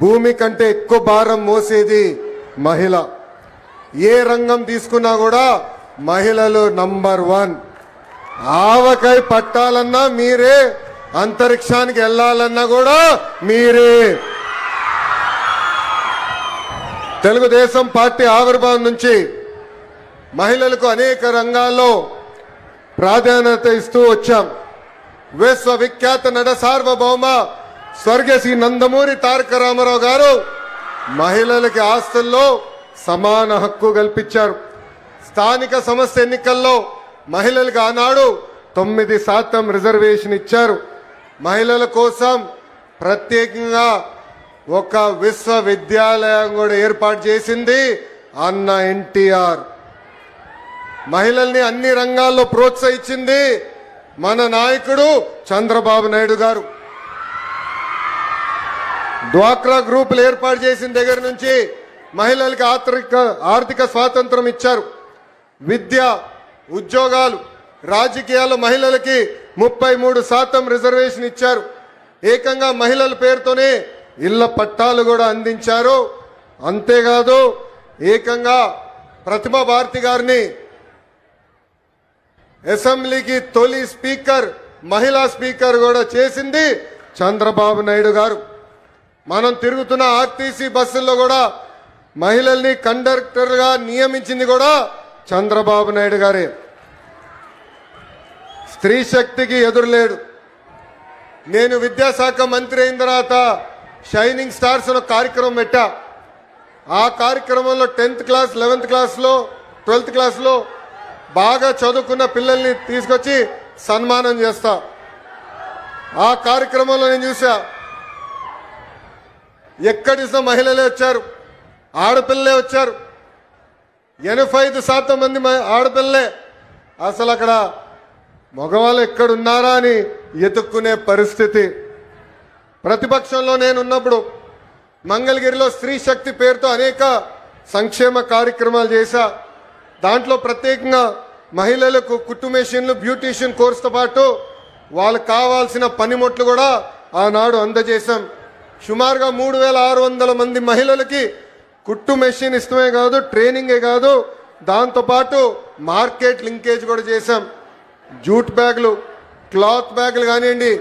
భూమి కంటే ఎక్కువ భారం మోసేది మహిళ. ఏ రంగం తీసుకున్నా కూడా మహిళలు నంబర్ 1. ఆవకాయ పట్టాలన్నా మీరే, అంతరిక్షానికి వెళ్ళాలన్నా కూడా మీరే. తెలుగుదేశం పార్టీ ఆవిర్భావం నుంచి మహిళలకు అనేక రంగాల్లో ప్రాధాన్యత ఇస్తూ వచ్చాం. విశ్వవిఖ్యాత నట సార్వభౌమ స్వర్గీయ శ్రీ నందమూరి తారక రామారావు గారు మహిళలకి ఆస్తుల్లో సమాన హక్కు కల్పించారు. స్థానిక సంస్థ ఎన్నికల్లో మహిళలకు ఆనాడు 9% రిజర్వేషన్ ఇచ్చారు. మహిళల కోసం ప్రత్యేకంగా ఒక విశ్వవిద్యాలయం కూడా ఏర్పాటు చేసింది అన్న ఎన్టీఆర్. మహిళల్ని అన్ని రంగాల్లో ప్రోత్సహించింది మన నాయకుడు చంద్రబాబు నాయుడు గారు. డ్వాక్రా గ్రూపులు ఏర్పాటు చేసిన దగ్గర నుంచి మహిళలకు ఆర్థిక స్వాతంత్రం ఇచ్చారు. విద్య, ఉద్యోగాలు, రాజకీయాల్లో మహిళలకి 33% రిజర్వేషన్ ఇచ్చారు. ఏకంగా మహిళల పేరుతోనే ఇళ్ల పట్టాలు కూడా అందించారు. అంతేకాదు ఏకంగా ప్రతిభా భారతి గారిని అసెంబ్లీకి తొలి స్పీకర్, మహిళా స్పీకర్ కూడా చేసింది చంద్రబాబు నాయుడు గారు. మనం తిరుగుతున్న ఆర్టీసీ బస్సుల్లో కూడా మహిళల్ని కండక్టర్గా నియమించింది కూడా చంద్రబాబు నాయుడు గారే. స్త్రీ శక్తికి ఎదురులేడు. నేను విద్యాశాఖ మంత్రి అయిన తర్వాత షైనింగ్ స్టార్స్ అనే కార్యక్రమం పెట్టా. ఆ కార్యక్రమంలో 10th క్లాస్, 11th క్లాస్లో, 12th క్లాస్లో బాగా చదువుకున్న పిల్లల్ని తీసుకొచ్చి సన్మానం చేస్తా. ఆ కార్యక్రమంలో నేను చూసా, ఎక్కడి చూసినా మహిళలే వచ్చారు, ఆడపిల్లలే వచ్చారు. 85% మంది ఆడపిల్లలే. అసలు అక్కడ మగవాళ్ళు ఎక్కడున్నారా అని ఎతుక్కునే పరిస్థితి. ప్రతిపక్షంలో నేనున్నప్పుడు మంగళగిరిలో స్త్రీ శక్తి పేరుతో అనేక సంక్షేమ కార్యక్రమాలు చేశా. దాంట్లో ప్రత్యేకంగా మహిళలకు కుట్టు మెషిన్లు, బ్యూటీషియన్ కోర్సుతో పాటు వాళ్ళకు కావాల్సిన పనిముట్లు కూడా ఆనాడు అందజేశాం. సుమారుగా 3600 మంది మహిళలకి కుట్టు మెషిన్ ఇష్టమే కాదు, ట్రైనింగే కాదు, దాంతోపాటు మార్కెట్ లింకేజ్ కూడా చేశాం. జూట్ బ్యాగులు, క్లాత్ బ్యాగులు కానివ్వండి,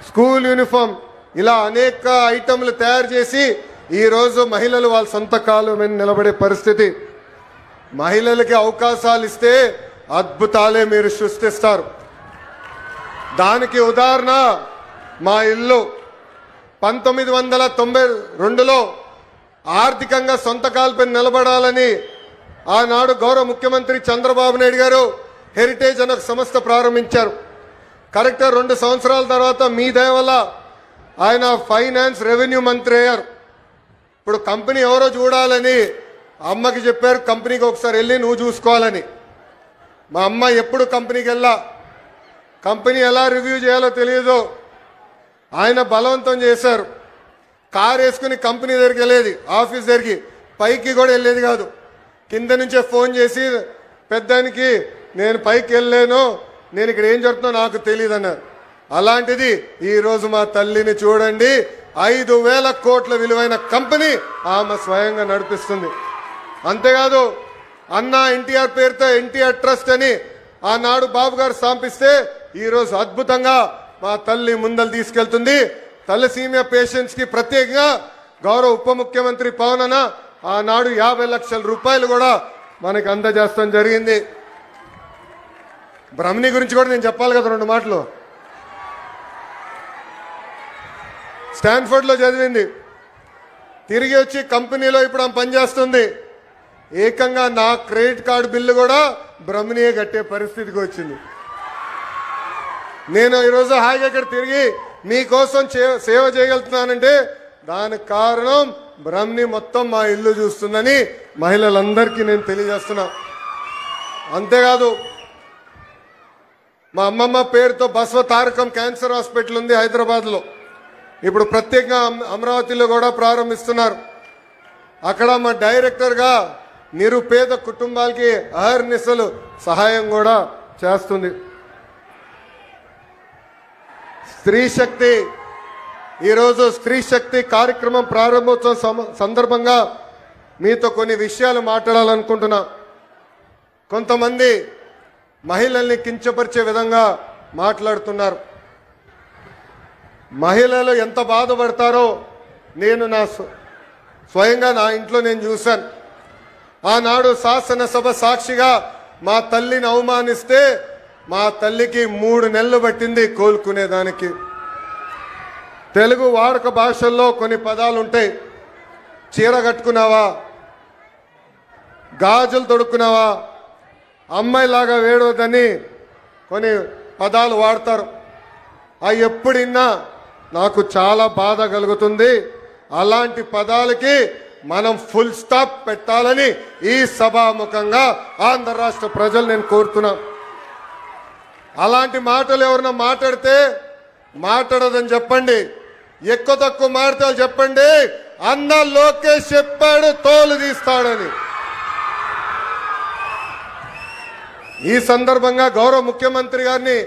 స్కూల్ యూనిఫామ్, ఇలా అనేక ఐటమ్లు తయారు చేసి ఈరోజు మహిళలు వాళ్ళ సొంత కాలు మీద నిలబడే పరిస్థితి. మహిళలకి అవకాశాలు ఇస్తే అద్భుతాలే మీరు సృష్టిస్తారు. దానికి ఉదాహరణ మా ఇల్లు. 1992లో ఆర్థికంగా సొంత కాలుపై నిలబడాలని ఆనాడు గౌరవ ముఖ్యమంత్రి చంద్రబాబు నాయుడు గారు హెరిటేజ్ అనే సంస్థ ప్రారంభించారు. కరెక్ట్గా 2 సంవత్సరాల తర్వాత మీ దయ వల్ల ఆయన ఫైనాన్స్, రెవెన్యూ మంత్రి అయ్యారు. ఇప్పుడు కంపెనీ ఎవరో చూడాలని అమ్మకి చెప్పారు, కంపెనీకి ఒకసారి వెళ్ళి నువ్వు చూసుకోవాలని. మా అమ్మ ఎప్పుడు కంపెనీకి వెళ్ళా, కంపెనీ ఎలా రివ్యూ చేయాలో తెలియదు. ఆయన బలవంతం చేశారు. కారు వేసుకుని కంపెనీ దగ్గరికి వెళ్ళేది, ఆఫీస్ దగ్గరికి, పైకి కూడా వెళ్ళేది కాదు. కింద నుంచే ఫోన్ చేసి పెద్దానికి నేను పైకి వెళ్ళలేను, నేను ఇక్కడ ఏం జరుగుతుందో నాకు తెలియదు అన్నారు. అలాంటిది ఈరోజు మా తల్లిని చూడండి, 5,000 కోట్ల విలువైన కంపెనీ ఆమె స్వయంగా నడిపిస్తుంది. అంతేకాదు అన్న ఎన్టీఆర్ పేరుతో ఎన్టీఆర్ ట్రస్ట్ అని ఆనాడు బాబు గారు స్థాపిస్తే ఈరోజు అద్భుతంగా మా తల్లి ముందలు తీసుకెళ్తుంది. తలసీమియా పేషెంట్స్ కి ప్రత్యేకంగా గౌరవ ఉప ముఖ్యమంత్రి పవన్ అన్న ఆనాడు 50 లక్షల రూపాయలు కూడా మనకి అందజేస్తాం జరిగింది. బ్రహ్మణి గురించి కూడా నేను చెప్పాలి కదా 2 మాటలు. స్టాన్ఫర్డ్ లో చదివింది, తిరిగి వచ్చి కంపెనీలో ఇప్పుడు ఆమె పనిచేస్తుంది. ఏకంగా నా క్రెడిట్ కార్డు బిల్లు కూడా బ్రహ్మణియే కట్టే పరిస్థితికి వచ్చింది. నేను ఈరోజు హాయిగా ఇక్కడ తిరిగి మీకోసం సేవ చేయగలుగుతున్నానంటే దానికి కారణం బ్రహ్మణి మొత్తం మా ఇల్లు చూస్తుందని మహిళలందరికీ నేను తెలియజేస్తున్నా. అంతేకాదు మా అమ్మమ్మ పేరుతో బసవ తారకం క్యాన్సర్ హాస్పిటల్ ఉంది హైదరాబాద్లో. ఇప్పుడు ప్రత్యేకంగా అమరావతిలో కూడా ప్రారంభిస్తున్నారు. అక్కడ మా డైరెక్టర్గా నిరుపేద కుటుంబాలకి అహర్నిశలు సహాయం కూడా చేస్తుంది. స్త్రీ శక్తి ఈరోజు స్త్రీ శక్తి కార్యక్రమం ప్రారంభోత్సవం సందర్భంగా మీతో కొన్ని విషయాలు మాట్లాడాలనుకుంటున్నా. కొంతమంది మహిళల్ని కించపరిచే విధంగా మాట్లాడుతున్నారు. మహిళలు ఎంత బాధపడతారో నేను స్వయంగా నా ఇంట్లో నేను చూశాను. ఆనాడు శాసనసభ సాక్షిగా మా తల్లిని అవమానిస్తే మా తల్లికి 3 నెలలు పట్టింది కోలుకునేదానికి. తెలుగు వాడుక భాషల్లో కొన్ని పదాలు ఉంటాయి. చీర కట్టుకున్నావా, గాజులు తొడుక్కున్నావా, అమ్మాయిలాగా వేడవద్దని కొన్ని పదాలు వాడతారు. అవి ఎప్పుడిన్నా నాకు చాలా బాధ కలుగుతుంది. అలాంటి పదాలకి మనం ఫుల్ స్టాప్ పెట్టాలని ఈ సభాముఖంగా ఆంధ్ర రాష్ట్ర ప్రజలు నేను కోరుతున్నా. అలాంటి మాటలు ఎవరన్నా మాట్లాడితే మాట్లాడదని చెప్పండి. ఎక్కువ తక్కువ మాట్లాడాలి చెప్పండి. అన్న లోకేష్ చెప్పాడు తోలు తీస్తాడని. ఈ సందర్భంగా గౌరవ ముఖ్యమంత్రి గారిని,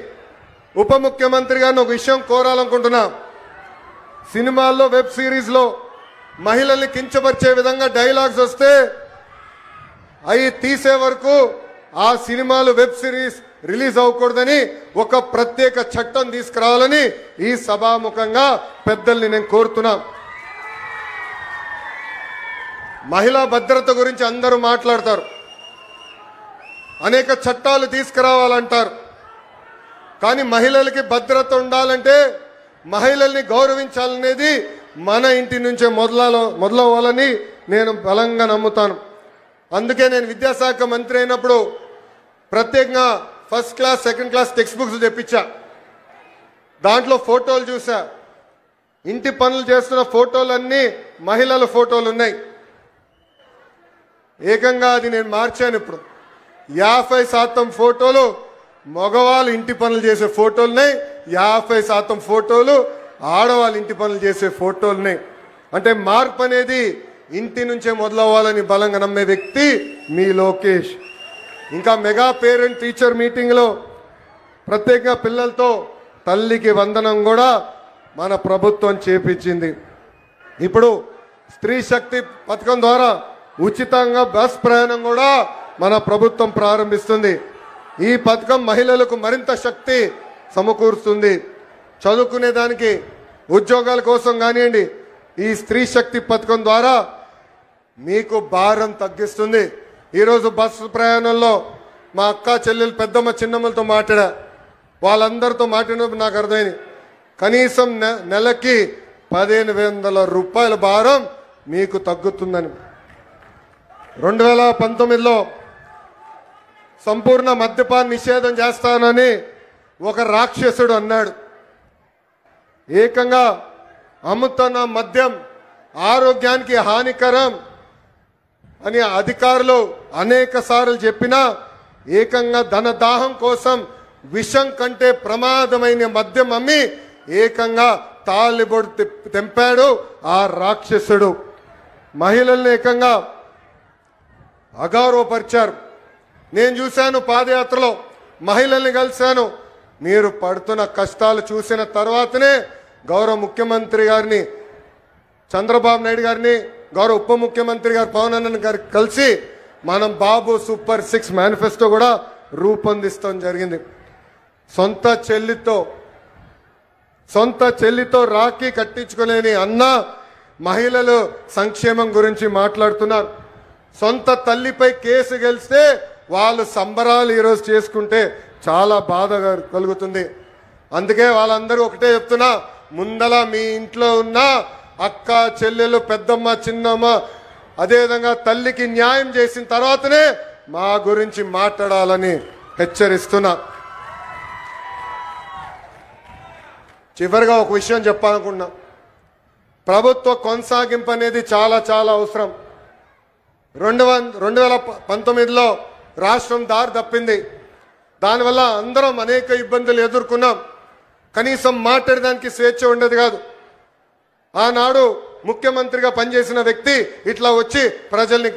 ఉప ముఖ్యమంత్రి గారిని ఒక విషయం కోరాలనుకుంటున్నా. సినిమాల్లో, వెబ్ సిరీస్లో మహిళల్ని కించపరిచే విధంగా డైలాగ్స్ వస్తే అవి తీసే వరకు ఆ సినిమాలు, వెబ్ సిరీస్ రిలీజ్ అవ్వకూడదని ఒక ప్రత్యేక చట్టం తీసుకురావాలని ఈ సభాముఖంగా పెద్దల్ని నేను కోరుతున్నా. మహిళా భద్రత గురించి అందరూ మాట్లాడతారు. అనేక చట్టాలు తీసుకురావాలంటారు. కానీ మహిళలకి భద్రత ఉండాలంటే, మహిళల్ని గౌరవించాలనేది మన ఇంటి నుంచే మొదలవ్వాలని నేను బలంగా నమ్ముతాను. అందుకే నేను విద్యాశాఖ మంత్రి అయినప్పుడు ప్రత్యేకంగా first class, second class text books తెప్పించా. దాంట్లో ఫోటోలు చూసా. ఇంటి పనులు చేస్తున్న ఫోటోలన్నీ మహిళల ఫోటోలు ఉన్నాయి. ఏకంగా అది నేను మార్చాను. ఇప్పుడు 50% ఫోటోలు మగవాళ్ళు ఇంటి పనులు చేసే ఫోటోలున్నాయి, 50% ఫోటోలు ఆడవాళ్ళు ఇంటి పనులు చేసే ఫోటోలున్నాయి. అంటే మార్పు అనేది ఇంటి నుంచే మొదలవ్వాలని బలంగా నమ్మే వ్యక్తి మీ లోకేష్. ఇంకా మెగా పేరెంట్ టీచర్ మీటింగ్లో ప్రత్యేకంగా పిల్లలతో తల్లికి వందనం కూడా మన ప్రభుత్వం చేపించింది. ఇప్పుడు స్త్రీ శక్తి పథకం ద్వారా ఉచితంగా బస్ ప్రయాణం కూడా మన ప్రభుత్వం ప్రారంభిస్తుంది. ఈ పథకం మహిళలకు మరింత శక్తి సమకూరుస్తుంది. చదువుకునే దానికి, ఉద్యోగాల కోసం కానివ్వండి, ఈ స్త్రీ శక్తి పథకం ద్వారా మీకు భారం తగ్గిస్తుంది. ఈరోజు బస్సు ప్రయాణంలో మా అక్క, చెల్లెలు, పెద్దమ్మ, చిన్నమ్మలతో మాట్లాడా. వాళ్ళందరితో మాట్లాడినప్పుడు నాకు అర్థమైంది, కనీసం నెలకి 1500 రూపాయల భారం మీకు తగ్గుతుందని. 2019లో సంపూర్ణ మద్యపాన నిషేధం చేస్తానని ఒక రాక్షసుడు అన్నాడు. ఏకంగా అమ్ముతున్న మద్యం ఆరోగ్యానికి హానికరం అని అధికారులు అనేక సార్లు చెప్పినా ఏకంగా ధనదాహం కోసం విషం కంటే ప్రమాదమైన మద్యం అమ్మి ఏకంగా తాలిబొడు తెంపాడు ఆ రాక్షసుడు. మహిళల్ని ఏకంగా అగౌరవపరిచారు. నేను చూశాను, పాదయాత్రలో మహిళల్ని కలిశాను. మీరు పడుతున్న కష్టాలు చూసిన తర్వాతనే గౌరవ ముఖ్యమంత్రి గారిని, చంద్రబాబు నాయుడు గారిని, గౌరవ ఉప ముఖ్యమంత్రి గారు పవన్ కళ్యాణ్ గారు కలిసి మనం బాబు సూపర్ 6 మేనిఫెస్టో కూడా రూపొందిస్తాం జరిగింది. సొంత చెల్లితో రాఖీ కట్టించుకోలేని అన్న మహిళలు సంక్షేమం గురించి మాట్లాడుతున్నారు. సొంత తల్లిపై కేసు గెలిస్తే వాళ్ళు సంబరాలు ఈరోజు చేసుకుంటే చాలా బాధ కలుగుతుంది. అందుకే వాళ్ళందరూ ఒకటే చెప్తున్నా, ముందల మీ ఇంట్లో ఉన్న అక్క, చెల్లెలు, పెద్దమ్మ, చిన్నమ్మ, అదేవిధంగా తల్లికి న్యాయం చేసిన తర్వాతనే మా గురించి మాట్లాడాలని హెచ్చరిస్తున్నా. చివరిగా ఒక విషయం చెప్పాలనుకున్నా. ప్రభుత్వ కొనసాగింపు అనేది చాలా చాలా అవసరం. 2019లో రాష్ట్రం దారి తప్పింది. దానివల్ల అందరం అనేక ఇబ్బందులు ఎదుర్కొన్నాం. కనీసం మాట్లాడడానికి స్వేచ్ఛ ఉండేది కాదు. ఆనాడు ముఖ్యమంత్రిగా పనిచేసిన వ్యక్తి ఇట్లా వచ్చి ప్రజల్ని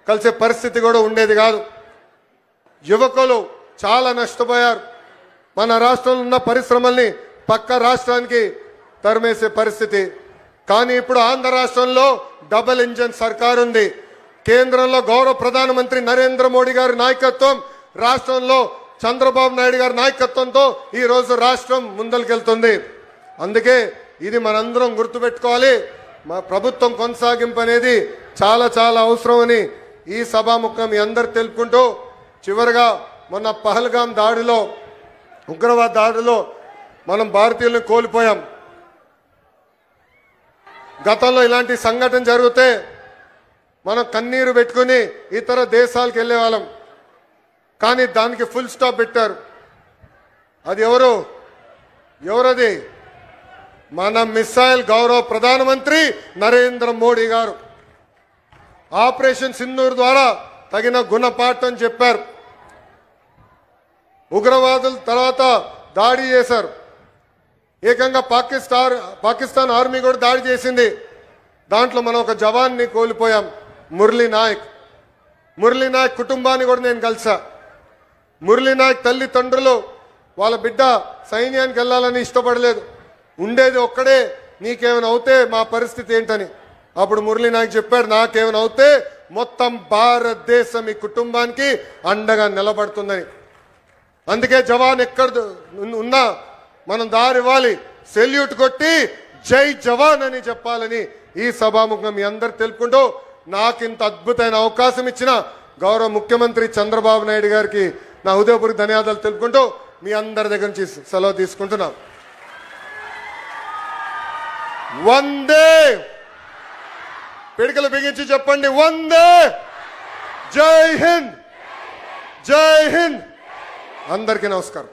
కలిసే పరిస్థితి కూడా ఉండేది కాదు. యువకులు చాలా నష్టపోయారు. మన రాష్ట్రంలో ఉన్న పరిశ్రమల్ని పక్క రాష్ట్రానికి తరిమేసే పరిస్థితి. కానీ ఇప్పుడు ఆంధ్ర రాష్ట్రంలో డబుల్ ఇంజన్ సర్కార్ ఉంది. కేంద్రంలో గౌరవ ప్రధానమంత్రి నరేంద్ర మోడీ గారి నాయకత్వం, రాష్ట్రంలో చంద్రబాబు నాయుడు గారి నాయకత్వంతో ఈ రోజు రాష్ట్రం ముందరికెళ్తుంది. అందుకే ఇది మనందరం గుర్తుపెట్టుకోవాలి. మా ప్రభుత్వం కొనసాగింపు అనేది చాలా చాలా అవసరమని ఈ సభాముఖం మీ అందరు తెలుపుకుంటూ, చివరిగా మొన్న పహల్గాం దాడిలో, ఉగ్రవాద దాడిలో మనం భారతీయులను కోల్పోయాం. గతంలో ఇలాంటి సంఘటన జరిగితే మనం కన్నీరు పెట్టుకుని ఇతర దేశాలకు వెళ్ళే వాళ్ళం. కానీ దానికి ఫుల్ స్టాప్ పెట్టారు. అది ఎవరది? మన మిసైల్ గౌరవ ప్రధానమంత్రి నరేంద్ర మోడీ గారు ఆపరేషన్ సింధూర్ ద్వారా తగిన గుణపాఠం చెప్పారు. ఉగ్రవాదుల తర్వాత దాడి చేశారు. ఏకంగా పాకిస్తాన్ ఆర్మీ కూడా దాడి చేసింది. దాంట్లో మనం ఒక జవాన్ని కోల్పోయాం, మురళీ నాయక్ కుటుంబాన్ని కూడా నేను కలిసా. మురళీ నాయక్ తల్లిదండ్రులు వాళ్ళ బిడ్డ సైన్యానికి వెళ్ళాలని ఇష్టపడలేదు. ఉండేది ఒక్కడే, నీకేమైనా అవుతే మా పరిస్థితి ఏంటని. అప్పుడు మురళీ నాయక్ చెప్పాడు, నాకేమైనా అవుతే మొత్తం భారతదేశం ఈ కుటుంబానికి అండగా నిలబడుతుందని. అందుకే జవాన్ ఎక్కడ ఉన్నా మనం దారి ఇవ్వాలి, సెల్యూట్ కొట్టి జై జవాన్ అని చెప్పాలని ఈ సభాముఖంగా మీ అందరు తెలుపుకుంటూ, నాకు ఇంత అద్భుతమైన అవకాశం ఇచ్చిన గౌరవ ముఖ్యమంత్రి చంద్రబాబు నాయుడు గారికి నా హృదయపూర్వక ధన్యవాదాలు తెలుపుకుంటూ మీ అందరి దగ్గర నుంచి సెలవు తీసుకుంటున్నాం. వందే, పిడికలు బిగించి చెప్పండి, వందే, జై హింద్, జై హింద్. అందరికీ నమస్కారం.